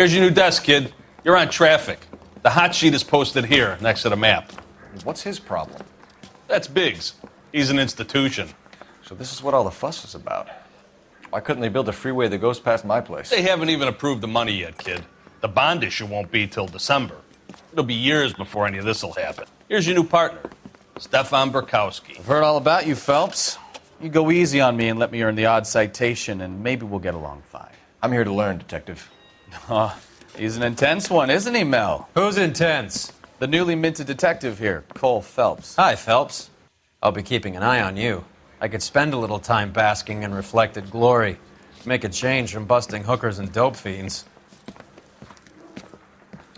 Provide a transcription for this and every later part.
Here's your new desk, kid. You're on traffic. The hot sheet is posted here, next to the map. What's his problem? That's Biggs. He's an institution. So this is what all the fuss is about. Why couldn't they build a freeway that goes past my place? They haven't even approved the money yet, kid. The bond issue won't be till December. It'll be years before any of this will happen. Here's your new partner, Stefan Burkowski. I've heard all about you, Phelps. You go easy on me and let me earn the odd citation, and maybe we'll get along fine. I'm here to learn, Detective. He's an intense one, isn't he, Mel? Who's intense? The newly minted detective here, Cole Phelps. Hi, Phelps. I'll be keeping an eye on you. I could spend a little time basking in reflected glory. Make a change from busting hookers and dope fiends.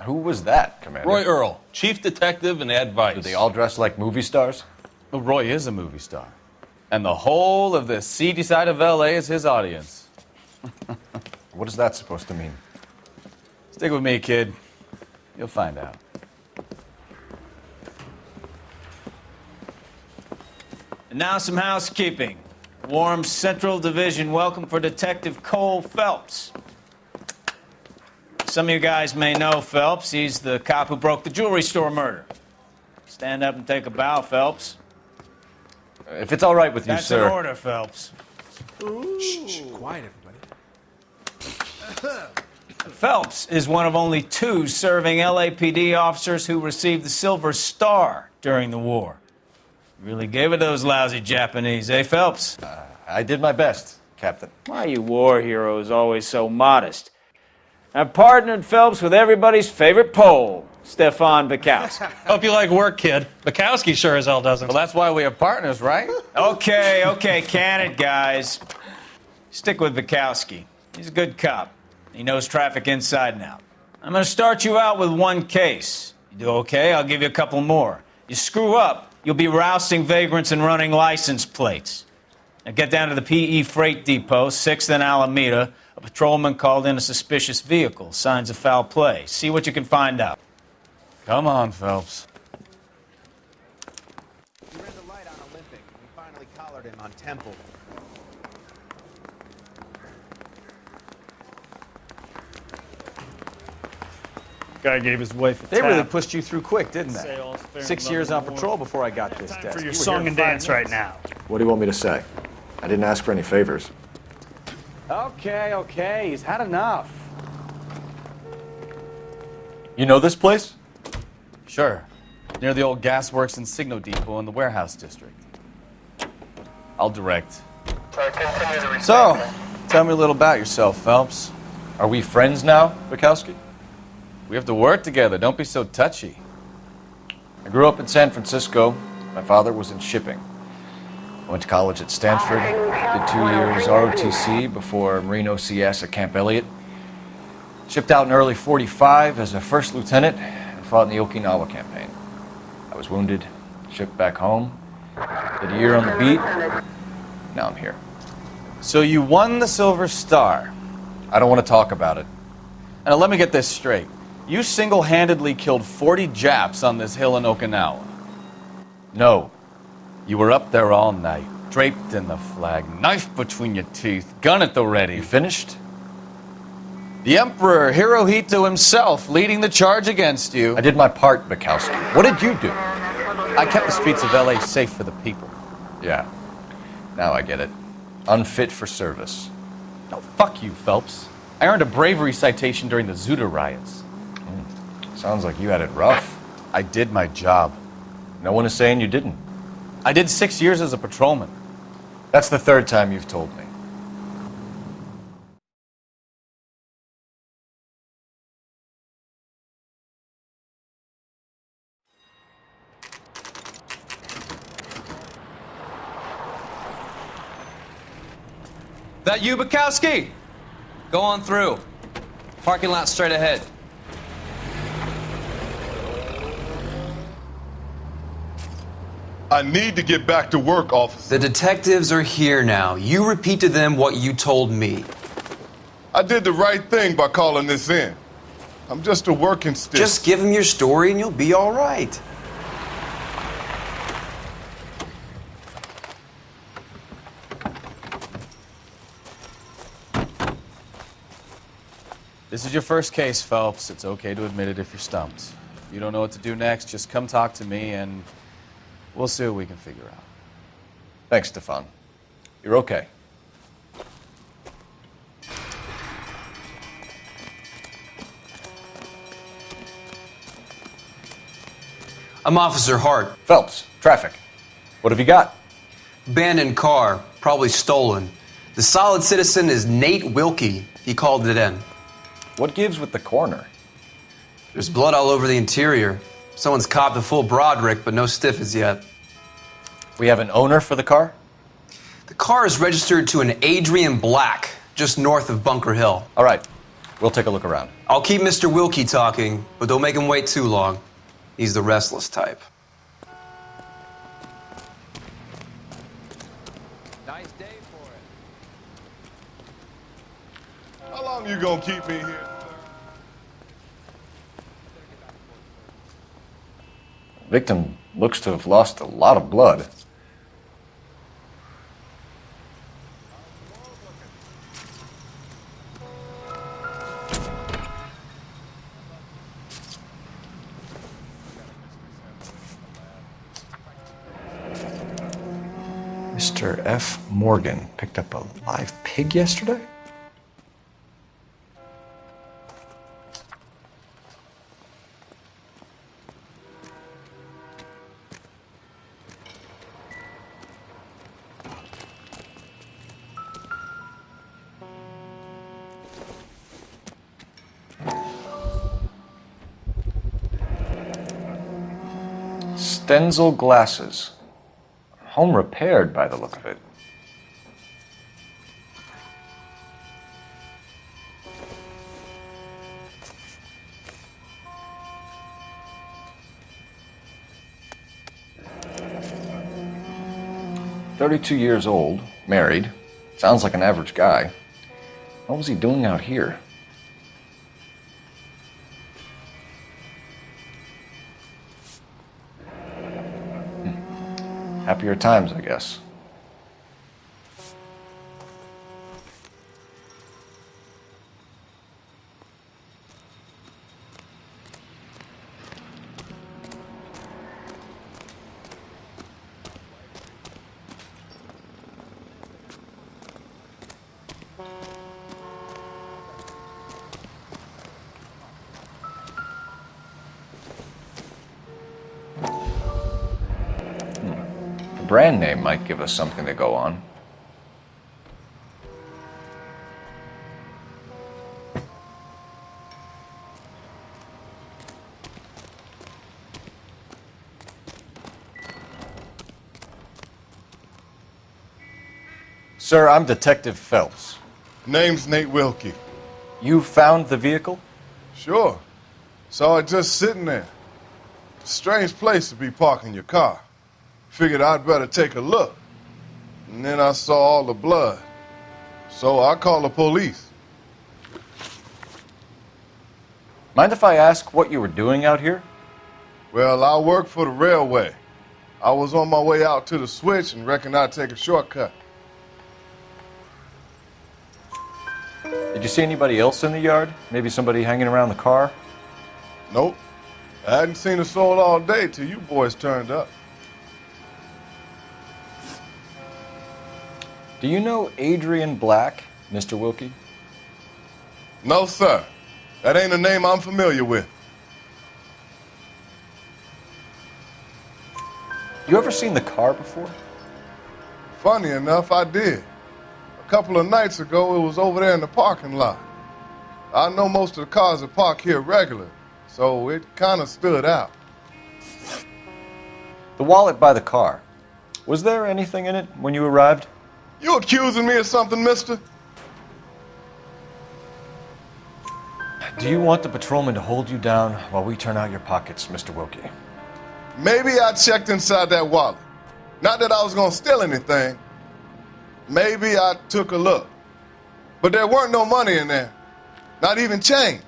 Who was that, Commander? Roy Earl, chief detective and advice. Do they all dress like movie stars? Well, Roy is a movie star. And the whole of the seedy side of L.A. is his audience. What is that supposed to mean? Stick with me, kid. You'll find out. And now some housekeeping. Warm Central Division welcome for Detective Cole Phelps. Some of you guys may know Phelps. He's the cop who broke the jewelry store murder. Stand up and take a bow, Phelps. If it's all right with you, That's sir. an order, Phelps. Shh, quiet, everybody. Phelps is one of only 2 serving LAPD officers who received the Silver Star during the war. Really gave it those lousy Japanese, eh, Phelps? I did my best, Captain. Why are you war heroes always so modest? I've partnered Phelps with everybody's favorite Pole, Stefan Burkowski. Hope you like work, kid. Bukowski sure as hell doesn't. Well, that's why we have partners, right? Okay, can it, guys. Stick with Burkowski. He's a good cop. He knows traffic inside and out. I'm going to start you out with 1 case. You do okay, I'll give you a couple more. You screw up, you'll be rousting vagrants and running license plates. Now get down to the PE Freight Depot, 6th and Alameda. A patrolman called in a suspicious vehicle. Signs of foul play. See what you can find out. Come on, Phelps. He ran the light on Olympic. We finally collared him on Temple. Guy gave his wife a They tap. really pushed you through quick, didn't they? Say all's fair in 6 love years and on war. patrol before I got this Time desk. for your You were song here and 5 dance right minutes. now. What do you want me to say? I didn't ask for any favors. Okay, he's had enough. You know this place? Sure. Near the old gasworks and Signo Depot in the warehouse district. I'll direct. So, tell me a little about yourself, Phelps. Are we friends now, Bukowski? We have to work together. Don't be so touchy. I grew up in San Francisco. My father was in shipping. I went to college at Stanford, did 2 years ROTC before Marine OCS at Camp Elliott. Shipped out in early '45 as a first lieutenant and fought in the Okinawa campaign. I was wounded, shipped back home, did a year on the beat. Now I'm here. So you won the Silver Star. I don't want to talk about it. Now let me get this straight. You single-handedly killed 40 Japs on this hill in Okinawa. No. You were up there all night, draped in the flag, knife between your teeth, gun at the ready. You finished? The Emperor Hirohito himself leading the charge against you. I did my part, Bukowski. What did you do? I kept the streets of L.A. safe for the people. Yeah. Now I get it. Unfit for service. No, fuck you, Phelps. I earned a bravery citation during the Zuda riots. Sounds like you had it rough. I did my job. No one is saying you didn't. I did 6 years as a patrolman. That's the 3rd time you've told me. That you, Bukowski? Go on through. Parking lot straight ahead. I need to get back to work, officer. The detectives are here now. You repeat to them what you told me. I did the right thing by calling this in. I'm just a working stiff. Just give them your story and you'll be all right. This is your first case, Phelps. It's okay to admit it if you're stumped. If you don't know what to do next, just come talk to me and we'll see what we can figure out. Thanks, Stefan. You're okay. I'm Officer Hart. Phelps, traffic. What have you got? Abandoned car, probably stolen. The solid citizen is Nate Wilkie. He called it in. What gives with the coroner? There's blood all over the interior. Someone's copped a full Broderick, but no stiff as yet. We have an owner for the car? The car is registered to an Adrian Black, just north of Bunker Hill. All right, we'll take a look around. I'll keep Mr. Wilkie talking, but don't make him wait too long. He's the restless type. Nice day for it. How long you gonna keep me here? Victim looks to have lost a lot of blood. Mr. F. Morgan picked up a live pig yesterday? Stenzel glasses. Home repaired by the look of it. "32 years old, married. Sounds like an average guy. What was he doing out here?" Happier times, I guess. Brand name might give us something to go on. Sir, I'm Detective Phelps. Name's Nate Wilkie. You found the vehicle? Sure. Saw it just sitting there. Strange place to be parking your car. Figured I'd better take a look. And then I saw all the blood. So I called the police. Mind if I ask what you were doing out here? Well, I work for the railway. I was on my way out to the switch and reckoned I'd take a shortcut. Did you see anybody else in the yard? Maybe somebody hanging around the car? Nope. I hadn't seen a soul all day till you boys turned up. Do you know Adrian Black, Mr. Wilkie? No, sir. That ain't a name I'm familiar with. You ever seen the car before? Funny enough, I did. A couple of nights ago, it was over there in the parking lot. I know most of the cars are parked here regular, so it kind of stood out. The wallet by the car. Was there anything in it when you arrived? You accusing me of something, mister? Do you want the patrolman to hold you down while we turn out your pockets, Mr. Wilkie? Maybe I checked inside that wallet. Not that I was gonna steal anything. Maybe I took a look. But there weren't no money in there. Not even change.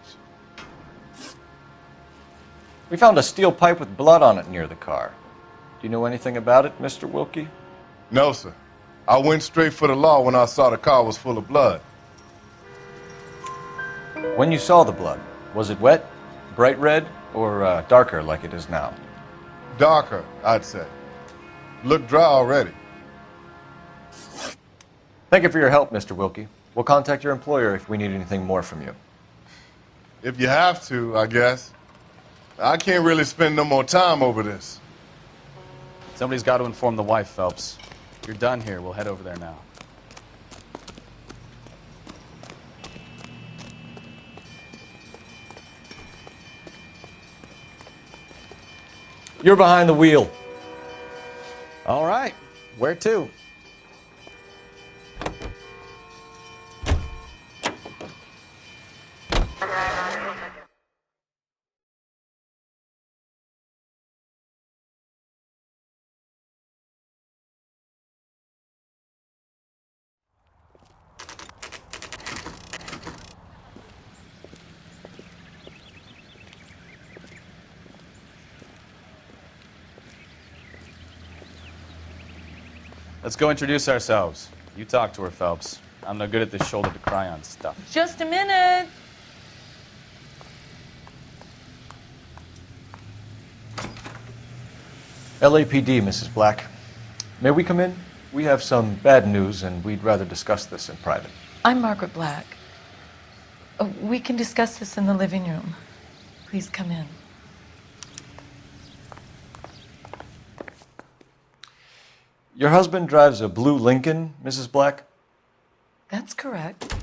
We found a steel pipe with blood on it near the car. Do you know anything about it, Mr. Wilkie? No, sir. I went straight for the law when I saw the car was full of blood. When you saw the blood, was it wet, bright red, or darker like it is now? Darker, I'd say. Look dry already. Thank you for your help, Mr. Wilkie. We'll contact your employer if we need anything more from you. If you have to, I guess. I can't really spend no more time over this. Somebody's got to inform the wife, Phelps. You're done here. We'll head over there now. You're behind the wheel. All right. Where to? Let's go introduce ourselves. You talk to her, Phelps. I'm no good at this shoulder to cry on stuff. Just a minute. LAPD, Mrs. Black. May we come in? We have some bad news, and we'd rather discuss this in private. I'm Margaret Black. We can discuss this in the living room. Please come in. Your husband drives a blue Lincoln, Mrs. Black? That's correct.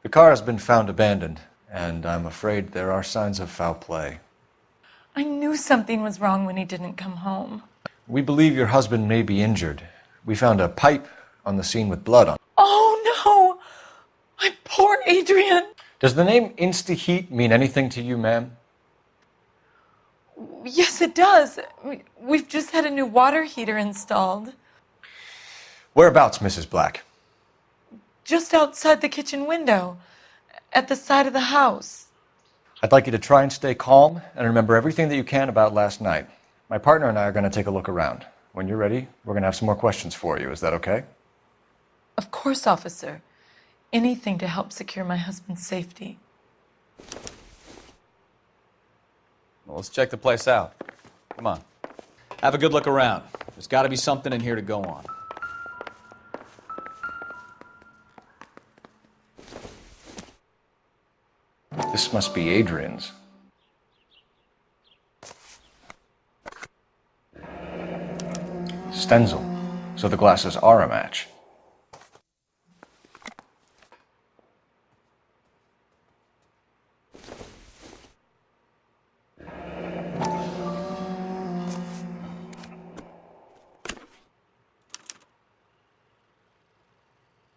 The car has been found abandoned, and I'm afraid there are signs of foul play. I knew something was wrong when he didn't come home. We believe your husband may be injured. We found a pipe on the scene with blood on it. Oh, no! My poor Adrian! Does the name Insta-Heat mean anything to you, ma'am? Yes, it does. We've just had a new water heater installed. Whereabouts, Mrs. Black? Just outside the kitchen window, at the side of the house. I'd like you to try and stay calm and remember everything that you can about last night. My partner and I are going to take a look around. When you're ready, we're going to have some more questions for you. Is that okay? Of course, officer. Anything to help secure my husband's safety. Well, let's check the place out. Come on. Have a good look around. There's got to be something in here to go on. This must be Adrian's. Stenzel. So the glasses are a match.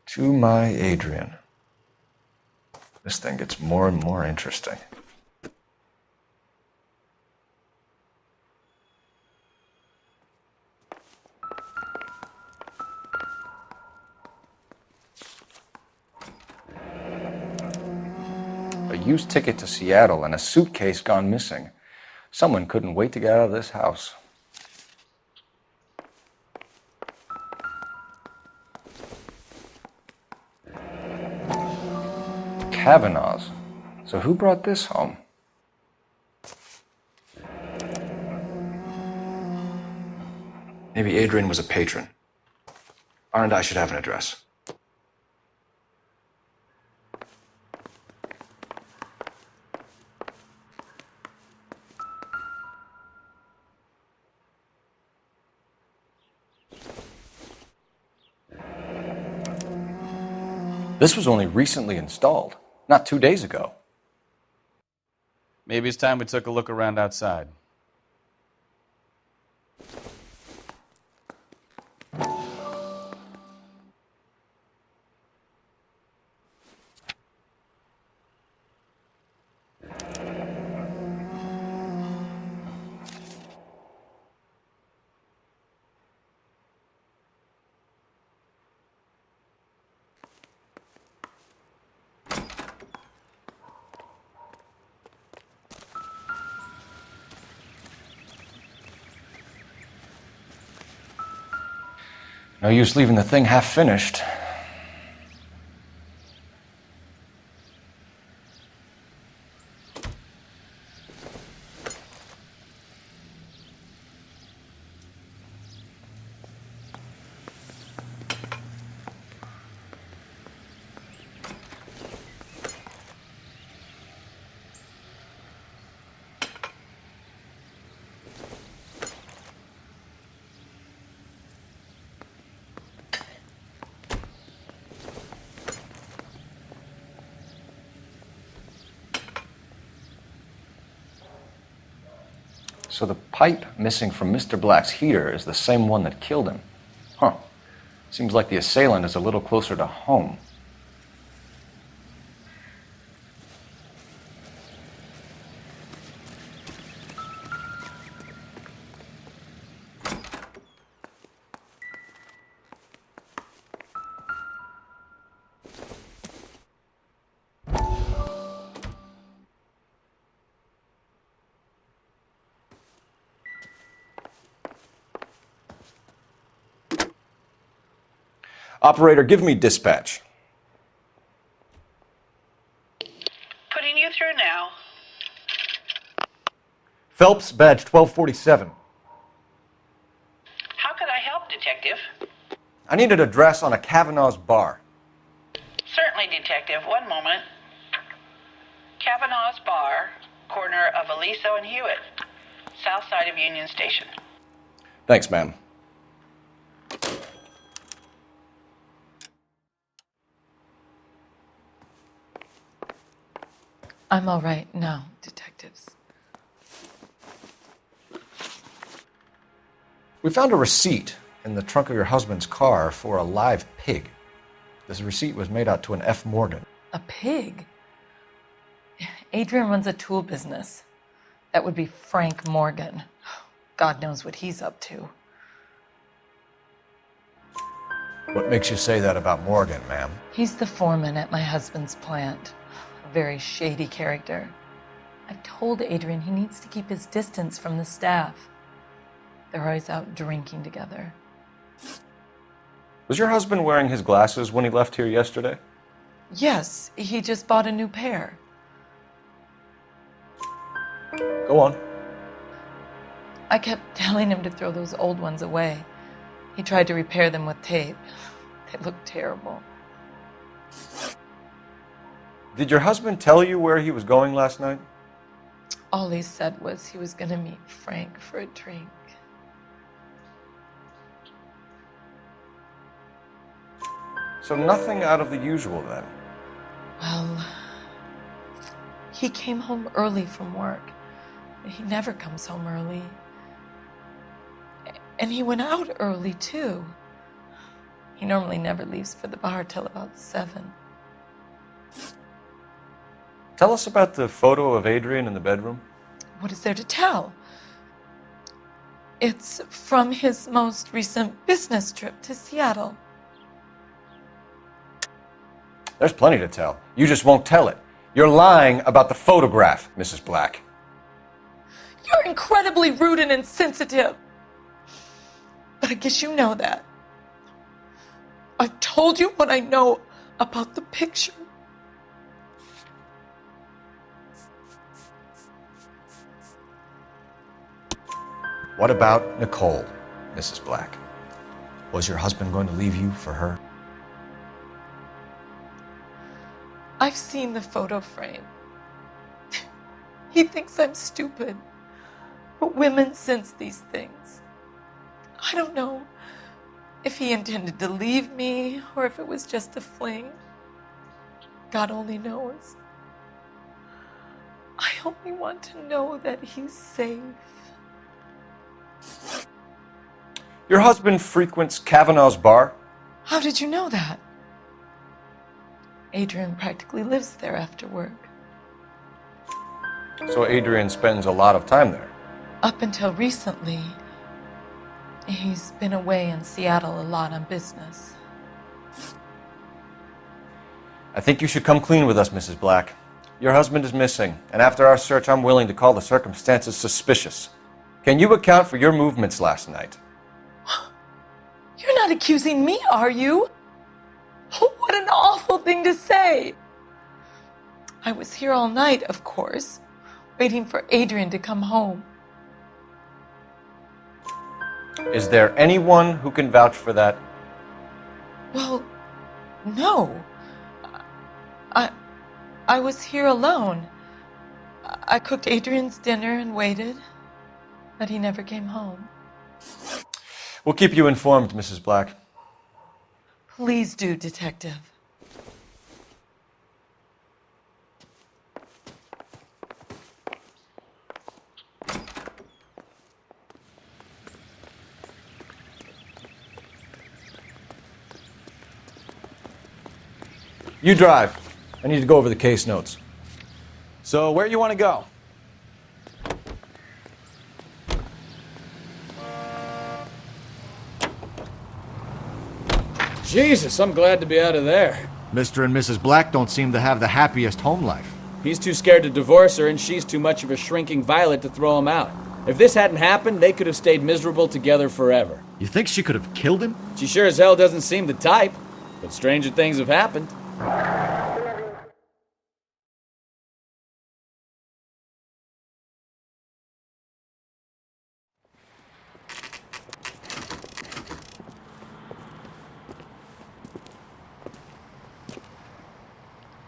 To my Adrian. This thing gets more and more interesting. A used ticket to Seattle and a suitcase gone missing. Someone couldn't wait to get out of this house. Kavanaugh's. So who brought this home? Maybe Adrian was a patron. R&I should have an address. This was only recently installed, not 2 days ago. Maybe it's time we took a look around outside. No use leaving the thing half finished. So the pipe missing from Mr. Black's heater is the same one that killed him. Huh. Seems like the assailant is a little closer to home. Operator, give me dispatch. Putting you through now. Phelps, badge 1247. How could I help, Detective? I need an address on a Kavanaugh's bar. Certainly, Detective. One moment. Kavanaugh's Bar, corner of Aliso and Hewitt, south side of Union Station. Thanks, ma'am. I'm all right now, detectives. We found a receipt in the trunk of your husband's car for a live pig. This receipt was made out to an F. Morgan. A pig? Adrian runs a tool business. That would be Frank Morgan. God knows what he's up to. What makes you say that about Morgan, ma'am? He's the foreman at my husband's plant. A very shady character. I've told Adrian he needs to keep his distance from the staff. They're always out drinking together. Was your husband wearing his glasses when he left here yesterday? Yes, he just bought a new pair. Go on. I kept telling him to throw those old ones away. He tried to repair them with tape. They looked terrible. Did your husband tell you where he was going last night? All he said was he was going to meet Frank for a drink. So nothing out of the usual then? Well, he came home early from work. He never comes home early. And he went out early, too. He normally never leaves for the bar till about 7. Tell us about the photo of Adrian in the bedroom. What is there to tell? It's from his most recent business trip to Seattle. There's plenty to tell. You just won't tell it. You're lying about the photograph, Mrs. Black. You're incredibly rude and insensitive. But I guess you know that. I've told you what I know about the picture. What about Nicole, Mrs. Black? Was your husband going to leave you for her? I've seen the photo frame. He thinks I'm stupid. But women sense these things. I don't know if he intended to leave me or if it was just a fling. God only knows. I only want to know that he's safe. Your husband frequents Kavanaugh's bar? How did you know that? Adrian practically lives there after work. So Adrian spends a lot of time there? Up until recently, he's been away in Seattle a lot on business. I think you should come clean with us, Mrs. Black. Your husband is missing, and after our search, I'm willing to call the circumstances suspicious. Can you account for your movements last night? You're not accusing me, are you? What an awful thing to say. I was here all night, of course, waiting for Adrian to come home. Is there anyone who can vouch for that? Well, no. I was here alone. I cooked Adrian's dinner and waited, but he never came home. We'll keep you informed, Mrs. Black. Please do, Detective. You drive. I need to go over the case notes. So, where you want to go? Jesus, I'm glad to be out of there. Mr. and Mrs. Black don't seem to have the happiest home life. He's too scared to divorce her, and she's too much of a shrinking violet to throw him out. If this hadn't happened, they could have stayed miserable together forever. You think she could have killed him? She sure as hell doesn't seem the type, but stranger things have happened.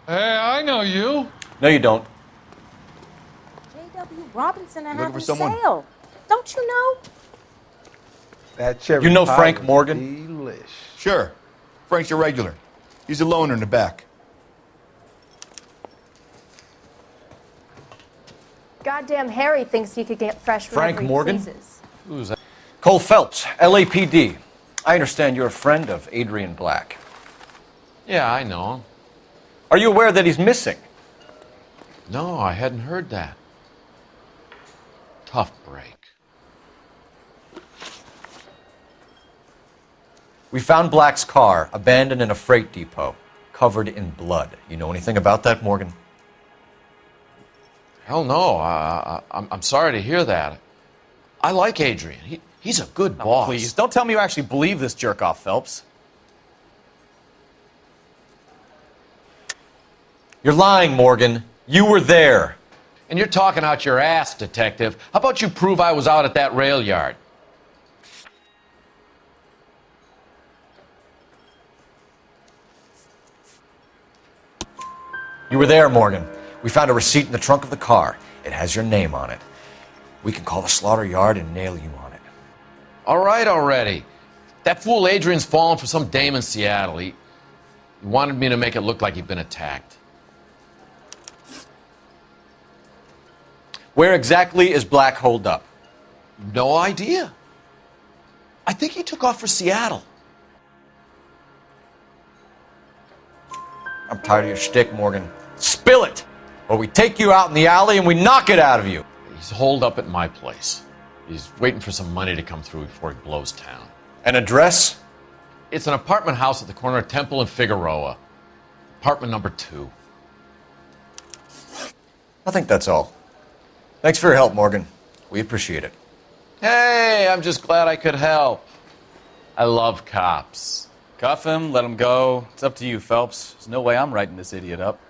Hey, I know you. No, you don't. J.W. Robinson and Looking for having someone? sale. Don't you know? That cherry You know pie Frank was Morgan? Delish. Sure. Frank's your regular. He's a loner in the back. Goddamn Harry thinks he could get fresh Frank whenever he Morgan? pleases. Who's that? Cole Phelps, LAPD. I understand you're a friend of Adrian Black. Yeah, I know him. Are you aware that he's missing? No, I hadn't heard that. Tough break. We found Black's car abandoned in a freight depot, covered in blood. You know anything about that, Morgan? Hell no. I'm sorry to hear that. I like Adrian. He's a good boss. Please, don't tell me you actually believe this jerk-off, Phelps. You're lying, Morgan. You were there. And you're talking out your ass, detective. How about you prove I was out at that rail yard? You were there, Morgan. We found a receipt in the trunk of the car. It has your name on it. We can call the slaughter yard and nail you on it. All right already. That fool Adrian's fallen for some dame in Seattle. He wanted me to make it look like he'd been attacked. Where exactly is Black holed up? No idea. I think he took off for Seattle. I'm tired of your shtick, Morgan. Spill it! Or we take you out in the alley and we knock it out of you. He's holed up at my place. He's waiting for some money to come through before he blows town. An address? It's an apartment house at the corner of Temple and Figueroa. Apartment number 2. I think that's all. Thanks for your help, Morgan. We appreciate it. Hey, I'm just glad I could help. I love cops. Cuff him, let him go. It's up to you, Phelps. There's no way I'm writing this idiot up.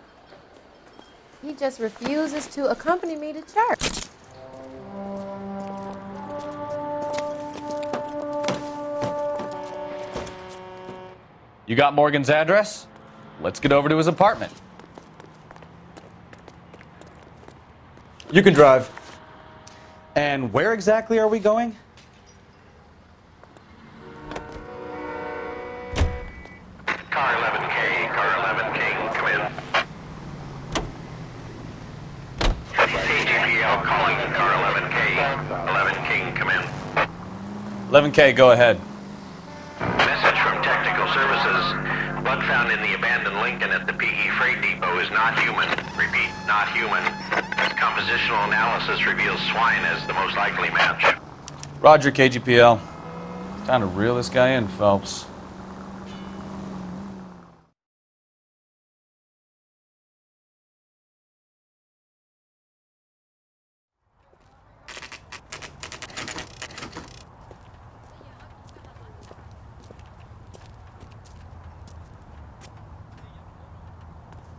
He just refuses to accompany me to church. You got Morgan's address? Let's get over to his apartment. You can drive. And where exactly are we going? Car 11K, car 11K, come in. AGPL calling car 11K, 11K, come in. 11K, go ahead. Message from Technical Services. Blood found in the abandoned Lincoln at the PE Freight Depot is not human. Repeat, not human. Compositional analysis reveals swine as the most likely match. Roger, KGPL. Time to reel this guy in, Phelps.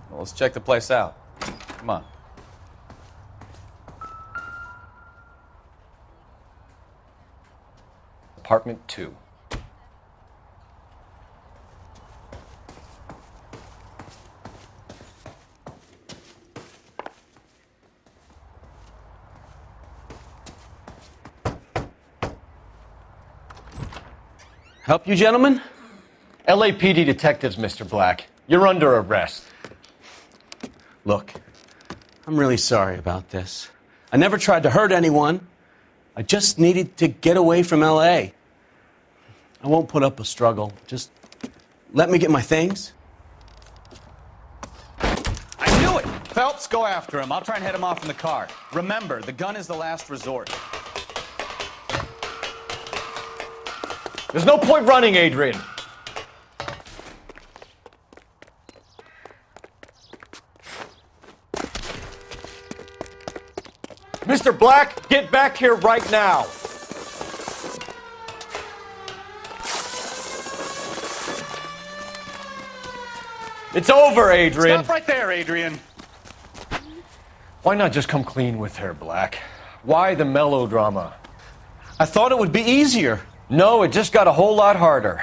Well, let's check the place out. Come on. Apartment 2. Help you, gentlemen? LAPD detectives, Mr. Black. You're under arrest. Look, I'm really sorry about this. I never tried to hurt anyone. I just needed to get away from LA. I won't put up a struggle. Just let me get my things. Phelps, go after him. I'll try and head him off in the car. Remember, the gun is the last resort. There's no point running, Adrian. Mr. Black, get back here right now. It's over, Adrian. Stop right there, Adrian. Why not just come clean with her, Black? Why the melodrama? I thought it would be easier. No, it just got a whole lot harder.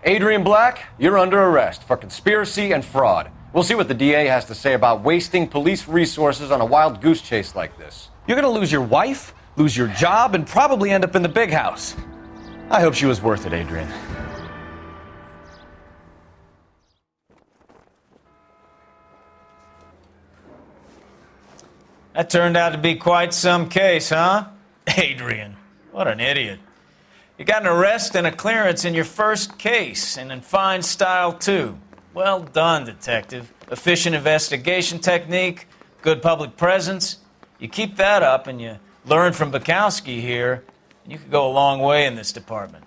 Adrian Black, you're under arrest for conspiracy and fraud. We'll see what the DA has to say about wasting police resources on a wild goose chase like this. You're gonna lose your wife, lose your job, and probably end up in the big house. I hope she was worth it, Adrian. That turned out to be quite some case, huh? Adrian, what an idiot. You got an arrest and a clearance in your first case, and in fine style, too. Well done, detective. Efficient investigation technique, good public presence. You keep that up and you learn from Bukowski here, and you could go a long way in this department.